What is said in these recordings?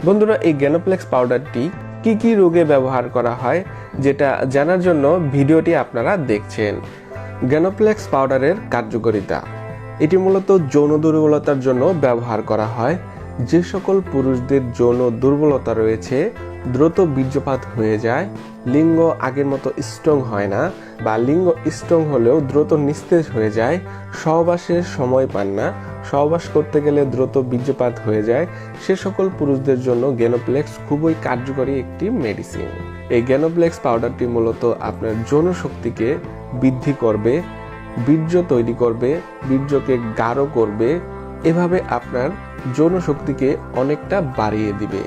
বন্ধুরা, এই গ্যানোপ্লেক্স পাউডারটি কি কি রোগে ব্যবহার করা হয় যেটা জানার জন্য ভিডিওটি আপনারা দেখছেন। গ্যানোপ্লেক্স পাউডারের কার্যকারিতা, এটি মূলত যৌন দুর্বলতার জন্য ব্যবহার করা হয়। যে সকল পুরুষদের যৌন দুর্বলতা রয়েছে, দ্রুত বীর্যপাত হয়ে যায়, লিঙ্গ আগের মতো স্ট্রং হয় না বা লিঙ্গ স্ট্রং হলেও দ্রুত নিস্তেজ হয়ে যায়, সহবাসের সময় পান না, সহবাস করতে গেলে দ্রুত বীর্যপাত হয়ে যায়, সে সকল পুরুষদের জন্য গ্যানোপ্লেক্স খুবই কার্যকরী একটি মেডিসিন। এই গ্যানোপ্লেক্স পাউডারটি মূলত আপনার যৌন শক্তিকে বৃদ্ধি করবে, বীর্য তৈরি করবে, বীর্যকে গাঢ় করবে, এভাবে আপনার যৌন শক্তিকে অনেকটা বাড়িয়ে দিবে।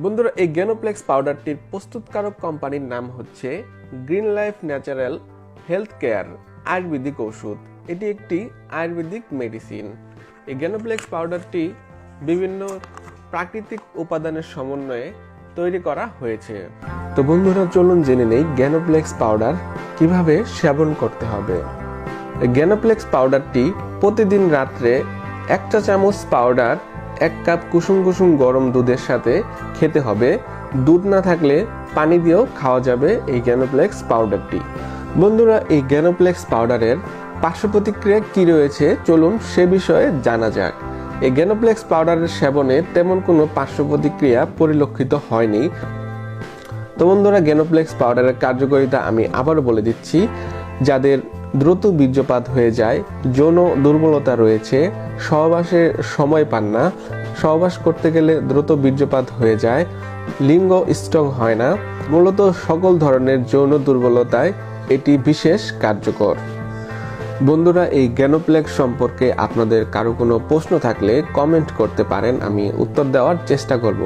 বন্ধুরা, এই গ্যানোপ্লেক্স পাউডারটির প্রস্তুতকারক কোম্পানির নাম হচ্ছে green life natural health care Ayurvedic ঔষধ। এটি একটি আয়ুর্বেদিক মেডিসিন। এই গ্যানোপ্লেক্স পাউডারটি বিভিন্ন প্রাকৃতিক উপাদানের সমন্বয়ে তৈরি করা হয়েছে। তো বন্ধুরা, চলুন জেনে নেই গ্যানোপ্লেক্স পাউডার কিভাবে সেবন করতে হবে। গ্যানোপ্লেক্স পাউডারটি প্রতিদিন রাত্রে 1 চা চামচ পাউডার 1 কাপ কুসুম কুসুম গরম দুধের সাথে খেতে হবে। দুধ না থাকলে পানি দিয়েও খাওয়া যাবে এই গ্যানোপ্লেক্স পাউডারটি। বন্ধুরা, এই গ্যানোপ্লেক্স পাউডারের পার্শ্ব প্রতিক্রিয়া কি রয়েছে চলুন সে বিষয়ে জানা যাক। এই গ্যানোপ্লেক্স পাউডারের সেবনে তেমন কোনো পার্শ্ব প্রতিক্রিয়া পরিলক্ষিত হয়নি। তো বন্ধুরা, গ্যানোপ্লেক্স পাউডারের কার্যকারিতা আমি আবারও বলে দিচ্ছি। যাদের দ্রুত বীর্যপাত হয়ে যায়, যৌন দুর্বলতা রয়েছে, সহবাসের সময় পান না, সহবাস করতে গেলে দ্রুত বীর্যপাত হয়ে যায়, লিঙ্গ স্ট্রং হয় না, মূলত সকল ধরনের যৌন দুর্বলতায় এটি বিশেষ কার্যকর। বন্ধুরা, এই গ্যানোপ্লেক্স সম্পর্কে আপনাদের কারো কোনো প্রশ্ন থাকলে কমেন্ট করতে পারেন, আমি উত্তর দেওয়ার চেষ্টা করব।